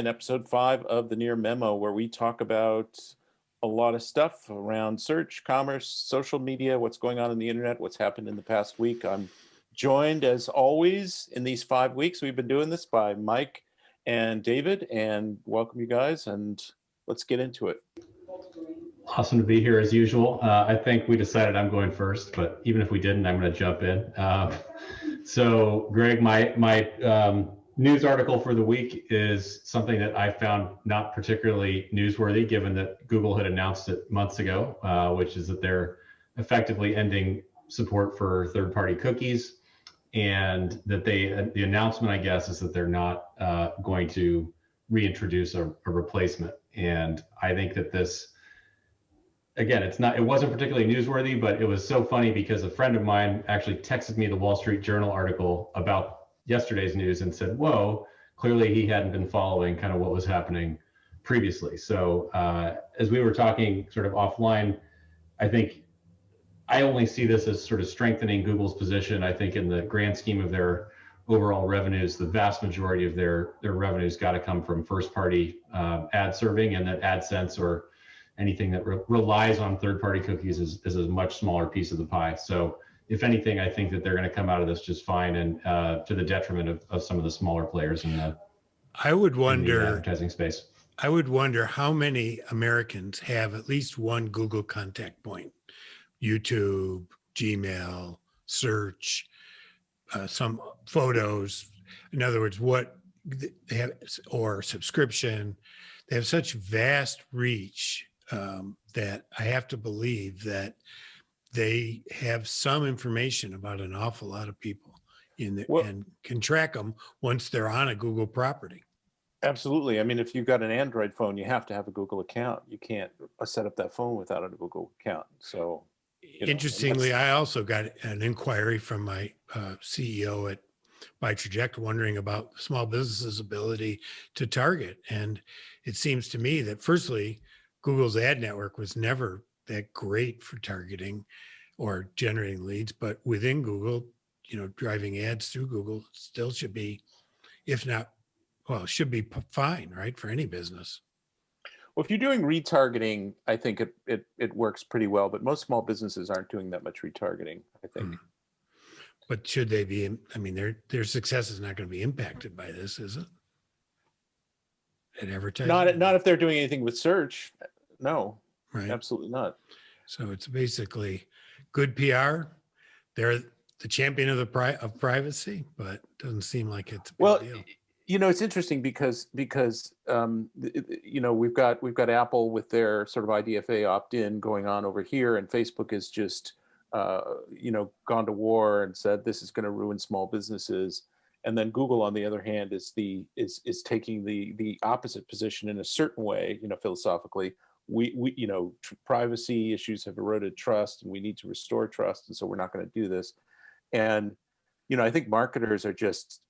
in episode 5 of the Near Memo, where we talk about a lot of stuff around search, commerce, social media, what's going on in the internet, what's happened in the past week. I'm joined, as always, in these 5 weeks we've been doing this by Mike and David, and welcome you guys, and let's get into it. Awesome to be here as usual. I think we decided I'm going first, but even if we didn't, I'm going to jump in. So, Greg, my news article for the week is something that I found not particularly newsworthy, given that Google had announced it months ago, which is that they're effectively ending support for third-party cookies, and that the announcement, I guess, is that they're not going to reintroduce a replacement. And I think that this, again, it wasn't particularly newsworthy, but it was so funny because a friend of mine actually texted me the Wall Street Journal article about yesterday's news and said, whoa, clearly he hadn't been following kind of what was happening previously. So as we were talking sort of offline, I think I only see this as sort of strengthening Google's position. I think in the grand scheme of their overall revenues, the vast majority of their revenues got to come from first-party ad serving, and that AdSense or anything that relies on third-party cookies is a much smaller piece of the pie. So if anything, I think that they're going to come out of this just fine, and to the detriment of some of the smaller players in the advertising space. I would wonder how many Americans have at least one Google contact point: YouTube, Gmail, search, some photos. In other words, what they have, or subscription. They have such vast reach that I have to believe that they have some information about an awful lot of people and can track them once they're on a Google property. Absolutely. I mean, if you've got an Android phone, you have to have a Google account. You can't set up that phone without a Google account. So, interestingly, I also got an inquiry from my CEO at ByTraject wondering about small businesses' ability to target. And it seems to me that, firstly, Google's ad network was never that great for targeting or generating leads, but within Google, driving ads through Google still should be, if not, should be fine, right, for any business. Well, if you're doing retargeting, I think it works pretty well, but most small businesses aren't doing that much retargeting, I think. But should they be? I mean, their success is not going to be impacted by this, is it? At advertising? Not if they're doing anything with search. No, right? Absolutely not. So it's basically good PR. They're the champion of privacy, but it doesn't seem like it's a big deal. It's interesting because we've got Apple with their sort of IDFA opt-in going on over here, and Facebook is just gone to war and said this is going to ruin small businesses. And then Google, on the other hand, is taking the opposite position in a certain way, philosophically. We privacy issues have eroded trust, and we need to restore trust, and so we're not going to do this. And I think marketers are just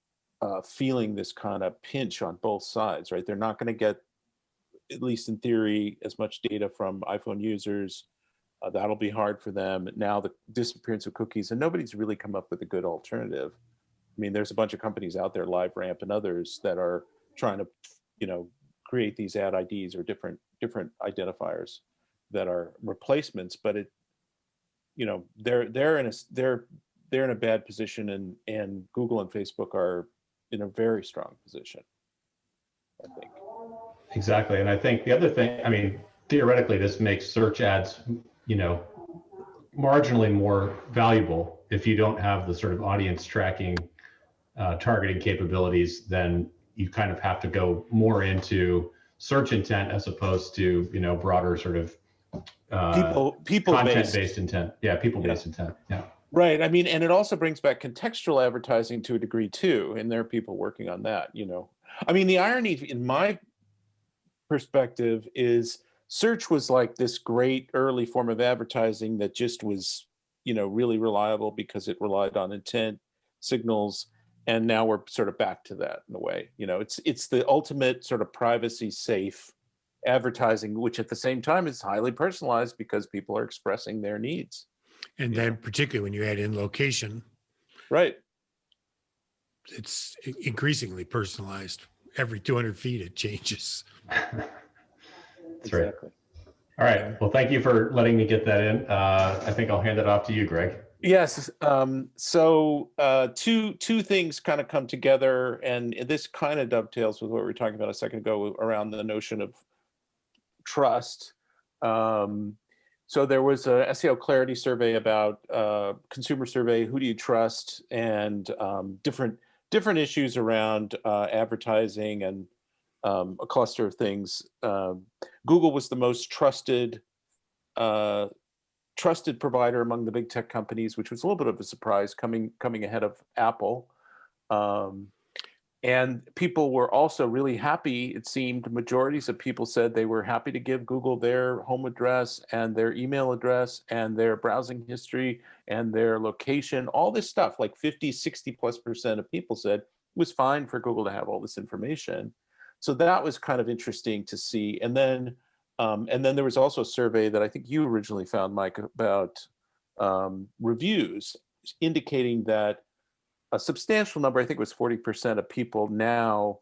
feeling this kind of pinch on both sides, right? They're not going to get, at least in theory, as much data from iPhone users. That'll be hard for them. Now the disappearance of cookies, and nobody's really come up with a good alternative. I mean, there's a bunch of companies out there, LiveRamp and others, that are trying to, create these ad IDs or different identifiers that are replacements. But they're in a bad position, and Google and Facebook are in a very strong position, I think. Exactly, and I think the other thing, I mean, theoretically, this makes search ads, marginally more valuable if you don't have the sort of audience tracking, targeting capabilities. Then you kind of have to go more into search intent as opposed to, broader sort of people content-based intent. Yeah, people-based intent. Yeah. Right. I mean, and it also brings back contextual advertising to a degree too, and there are people working on that. I mean, the irony in my perspective is search was like this great early form of advertising that just was, really reliable because it relied on intent signals. And now we're sort of back to that in a way. It's the ultimate sort of privacy safe advertising, which at the same time is highly personalized because people are expressing their needs. And then particularly when you add in location, right, it's increasingly personalized every 200 feet it changes. That's right. Exactly. All right. Well, thank you for letting me get that in. I think I'll hand it off to you, Greg. Yes. So two things kind of come together, and this kind of dovetails with what we were talking about a second ago around the notion of trust. So there was a SEO clarity survey about consumer survey, who do you trust, and different issues around advertising and a cluster of things. Google was the most trusted provider among the big tech companies, which was a little bit of a surprise, coming ahead of Apple. And people were also really happy. It seemed majorities of people said they were happy to give Google their home address and their email address and their browsing history and their location, all this stuff, like 50, 60+% of people said it was fine for Google to have all this information. So that was kind of interesting to see. And then there was also a survey that I think you originally found, Mike, about reviews, indicating that a substantial number, I think it was 40% of people now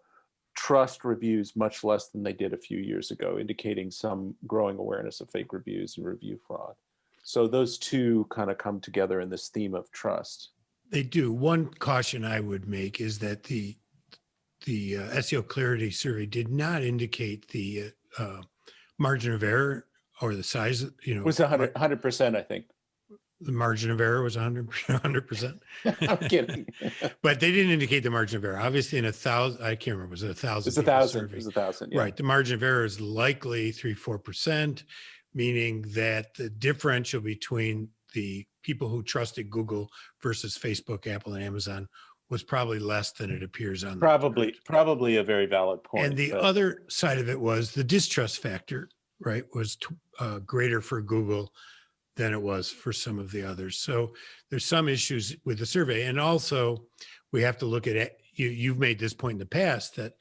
trust reviews much less than they did a few years ago, indicating some growing awareness of fake reviews and review fraud. So those two kind of come together in this theme of trust. They do. One caution I would make is that the SEO clarity survey did not indicate the margin of error or the size. It was 100%, I think. The margin of error was 100%. I'm kidding. But they didn't indicate the margin of error. Obviously, in 1,000, I can't remember, was it 1,000? It's 1,000. It was 1,000. Yeah. Right. The margin of error is likely 3-4%, meaning that the differential between the people who trusted Google versus Facebook, Apple, and Amazon was probably less than it appears on probably a very valid point. And the other side of it was the distrust factor, right, was greater for Google than it was for some of the others. So there's some issues with the survey. And also we have to look at it. You've made this point in the past that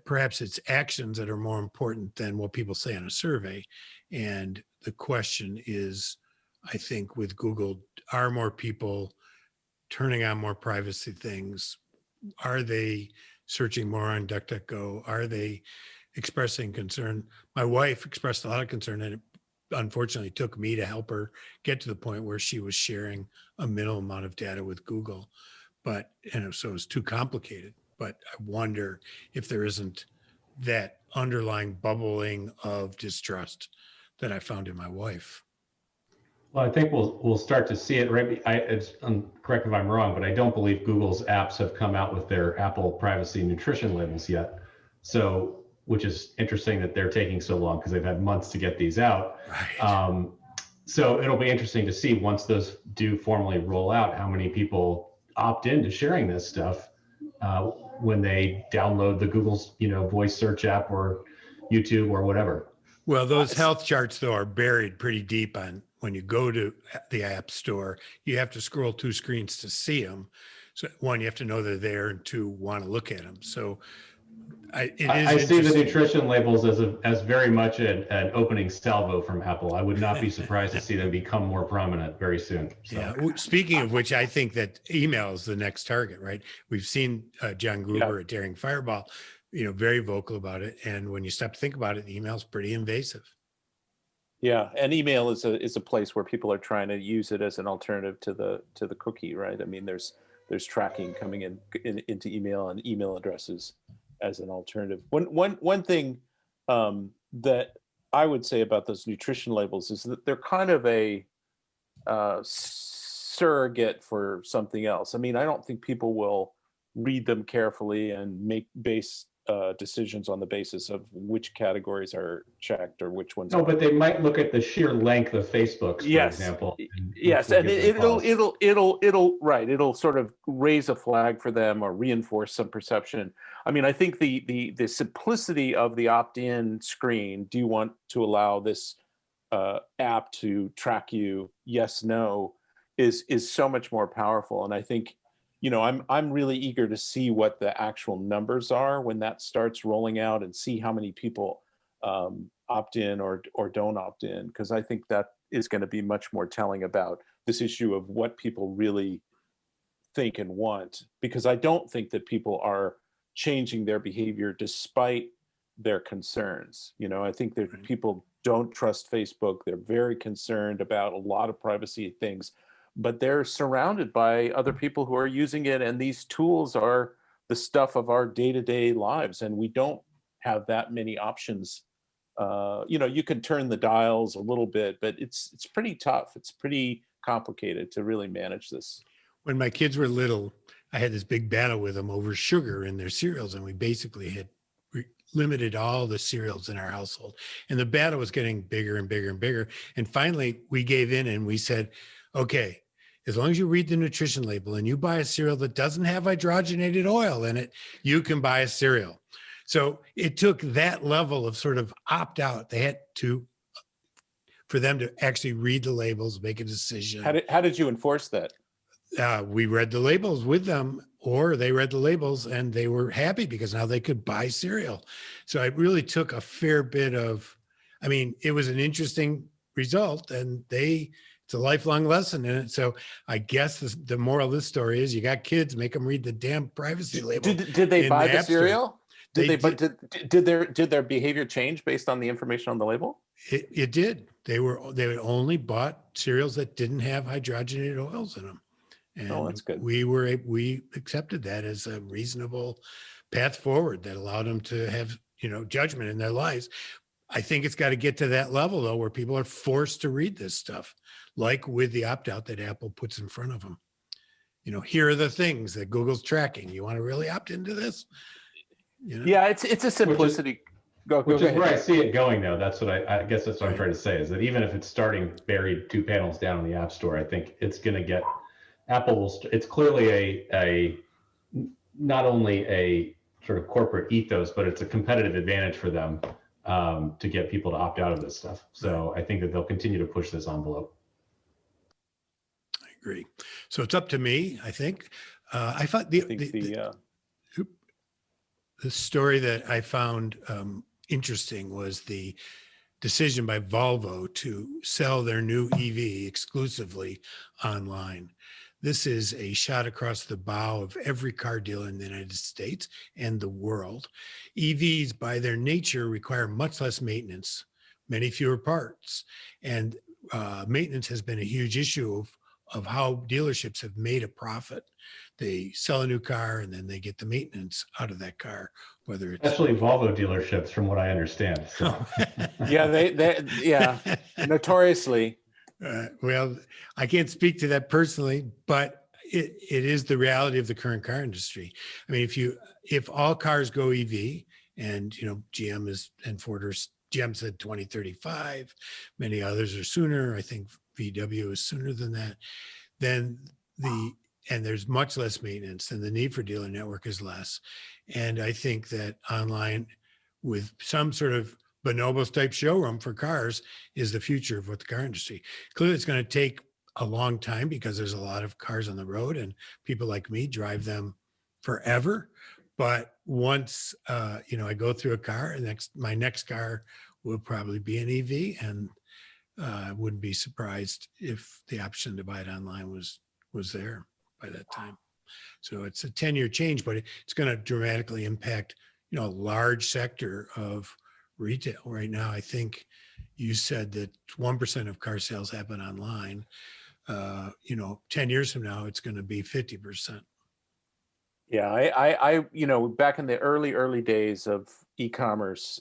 perhaps it's actions that are more important than what people say on a survey. And the question is, I think with Google, are more people turning on more privacy things? Are they searching more on DuckDuckGo? Are they expressing concern? My wife expressed a lot of concern, and it unfortunately took me to help her get to the point where she was sharing a minimal amount of data with Google. But, so it was too complicated. But I wonder if there isn't that underlying bubbling of distrust that I found in my wife. Well, I think we'll start to see it. Right? Correct if I'm wrong, but I don't believe Google's apps have come out with their Apple privacy nutrition labels yet. So, which is interesting that they're taking so long because they've had months to get these out. Right. So it'll be interesting to see once those do formally roll out, how many people opt into sharing this stuff when they download the Google's, voice search app or YouTube or whatever. Well, those health charts, though, are buried pretty deep on when you go to the App Store. You have to scroll 2 screens to see them. So, one, you have to know they're there, and 2, want to look at them. So I see the nutrition labels as very much an opening salvo from Apple. I would not be surprised to see them become more prominent very soon. So. Yeah. Speaking of which, I think that email is the next target, right? We've seen John Gruber at Daring Fireball, very vocal about it. And when you stop to think about it, email is pretty invasive. Yeah, and email is a place where people are trying to use it as an alternative to the cookie, right? I mean, there's tracking coming into email and email addresses as an alternative. One thing that I would say about those nutrition labels is that they're kind of a surrogate for something else. I mean, I don't think people will read them carefully and make decisions on the basis of which categories are checked or which ones. No, but they might look at the sheer length of Facebook's, for example. Yes, and it'll sort of raise a flag for them or reinforce some perception. I mean, I think the simplicity of the opt-in screen, do you want to allow this app to track you? Yes, no, is so much more powerful. And I think, I'm really eager to see what the actual numbers are when that starts rolling out, and see how many people opt in or don't opt in, because I think that is going to be much more telling about this issue of what people really think and want. Because I don't think that people are changing their behavior despite their concerns. I think that people don't trust Facebook. They're very concerned about a lot of privacy things, but they're surrounded by other people who are using it. And these tools are the stuff of our day-to-day lives. And we don't have that many options. You can turn the dials a little bit, but it's pretty tough. It's pretty complicated to really manage this. When my kids were little, I had this big battle with them over sugar in their cereals, and we basically had limited all the cereals in our household. And the battle was getting bigger and bigger and bigger. And finally, we gave in and we said, okay, as long as you read the nutrition label and you buy a cereal that doesn't have hydrogenated oil in it, you can buy a cereal. So it took that level of sort of opt out. They had to, for them to actually read the labels, make a decision. How did you enforce that? We read the labels with them, or they read the labels and they were happy because now they could buy cereal. So it really took a fair bit of, it was an interesting result, and it's a lifelong lesson in it. So I guess the moral of this story is you got kids, make them read the damn privacy label. Did they buy the cereal? Did their behavior change based on the information on the label? It did. They only bought cereals that didn't have hydrogenated oils in them. And that's good. We accepted that as a reasonable path forward that allowed them to have, judgment in their lives. I think it's got to get to that level, though, where people are forced to read this stuff, like with the opt-out that Apple puts in front of them. Here are the things that Google's tracking. You want to really opt into this? Yeah, it's a simplicity. Which is where I see it going, though. That's what I guess that's what I'm trying to say, is that even if it's starting buried 2 panels down in the App Store, I think it's going to get it's clearly a not only a sort of corporate ethos, but it's a competitive advantage for them to get people to opt out of this stuff. So I think that they'll continue to push this envelope. I agree. So it's up to me, I think. I thought the story that I found interesting was the decision by Volvo to sell their new EV exclusively online. This is a shot across the bow of every car dealer in the United States and the world. EVs, by their nature, require much less maintenance, many fewer parts. And maintenance has been a huge issue of how dealerships have made a profit. They sell a new car and then they get the maintenance out of that car, whether it's especially Volvo dealerships, from what I understand. So. Yeah, notoriously. Well, I can't speak to that personally, but it is the reality of the current car industry. If all cars go EV, and GM and Ford GM said 2035, many others are sooner. I think VW is sooner than that. Then and there's much less maintenance, and the need for dealer network is less. And I think that online, with some sort of Bonobos type showroom for cars, is the future of what the car industry. Clearly, it's going to take a long time because there's a lot of cars on the road, and people like me drive them forever. But once I go through a car, my next car will probably be an EV, and I wouldn't be surprised if the option to buy it online was there by that time. So it's a 10-year change, but it's going to dramatically impact a large sector of retail right now. I think you said that 1% of car sales happen online. 10 years from now, it's going to be 50%. Yeah, I back in the early days of e-commerce,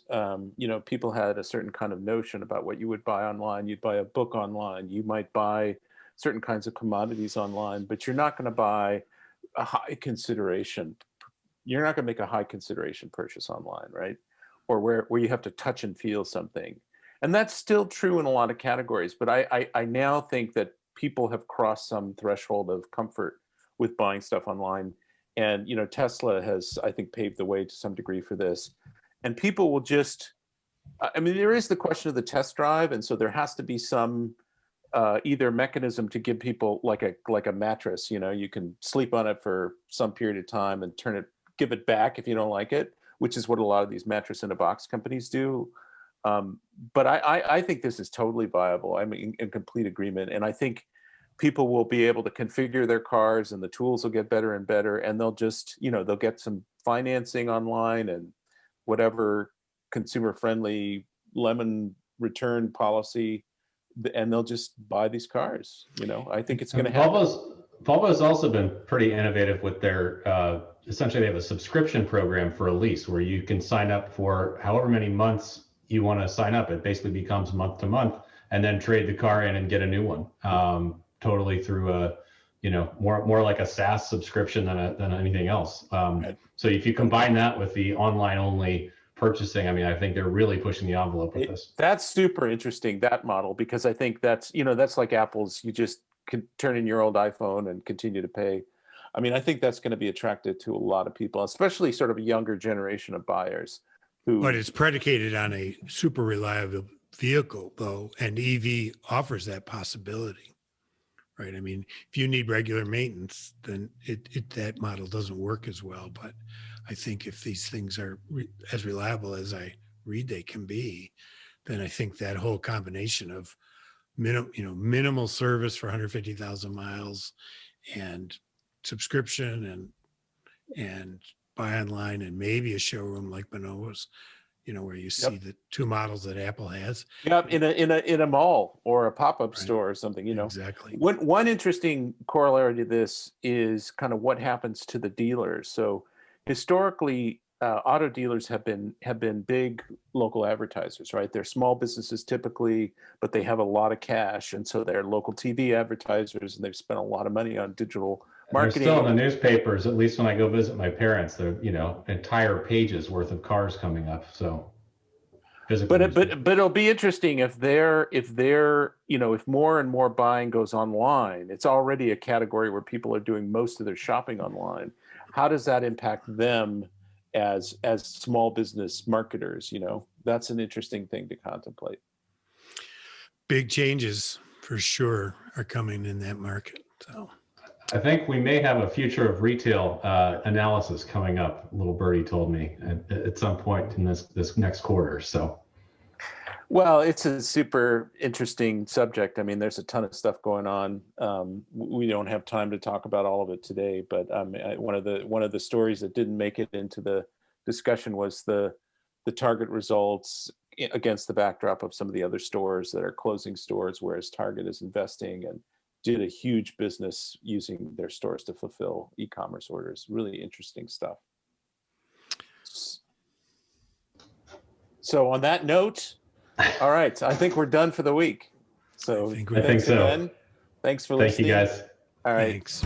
people had a certain kind of notion about what you would buy online. You'd buy a book online. You might buy certain kinds of commodities online, but you're not going to buy a high consideration. You're not going to make a high consideration purchase online, right? Or where you have to touch and feel something. And that's still true in a lot of categories. But I now think that people have crossed some threshold of comfort with buying stuff online. And, Tesla has, I think, paved the way to some degree for this. And people will just, there is the question of the test drive. And so there has to be some either mechanism to give people like a mattress, you can sleep on it for some period of time and give it back if you don't like it, which is what a lot of these mattress in a box companies do. But I think this is totally viable. I'm in complete agreement. And I think people will be able to configure their cars, and the tools will get better and better, and they'll just, they'll get some financing online and whatever consumer friendly lemon return policy, and they'll just buy these cars. I think it's going to happen. Volvo's also been pretty innovative with their, essentially they have a subscription program for a lease where you can sign up for however many months you want to sign up. It basically becomes month to month, and then trade the car in and get a new one, totally through a, more like a SaaS subscription than anything else. Right. So if you combine that with the online only purchasing, I think they're really pushing the envelope with this. That's super interesting, that model, because I think that's, that's like Apple's, you just can turn in your old iPhone and continue to pay. I think that's going to be attractive to a lot of people, especially sort of a younger generation of buyers. But it's predicated on a super reliable vehicle, though, and EV offers that possibility, right? If you need regular maintenance, then that model doesn't work as well. But I think if these things are as reliable as I read they can be, then I think that whole combination of minimal service for 150,000 miles and subscription and buy online and maybe a showroom like Manoa's, where you see the two models that Apple has. Yep, in a mall or a pop-up store or something, Exactly. One interesting corollary to this is kind of what happens to the dealers. So historically, auto dealers have been big local advertisers, right? They're small businesses typically, but they have a lot of cash, and so they're local TV advertisers, and they've spent a lot of money on digital marketing. They're still in the newspapers, at least when I go visit my parents. They're entire pages worth of cars coming up. So, but it'll be interesting if more and more buying goes online. It's already a category where people are doing most of their shopping online. How does that impact them as small business marketers? That's an interesting thing to contemplate. Big changes for sure are coming in that market. So I think we may have a future of retail analysis coming up. Little birdie told me at some point in this next quarter. So, well, it's a super interesting subject. There's a ton of stuff going on. We don't have time to talk about all of it today, but one of the stories that didn't make it into the discussion was the Target results against the backdrop of some of the other stores that are closing stores, whereas Target is investing and did a huge business using their stores to fulfill e-commerce orders. Really interesting stuff. So on that note, all right, I think we're done for the week. So I think so. Again. Thanks for listening. Thank you, guys. All right. Thanks.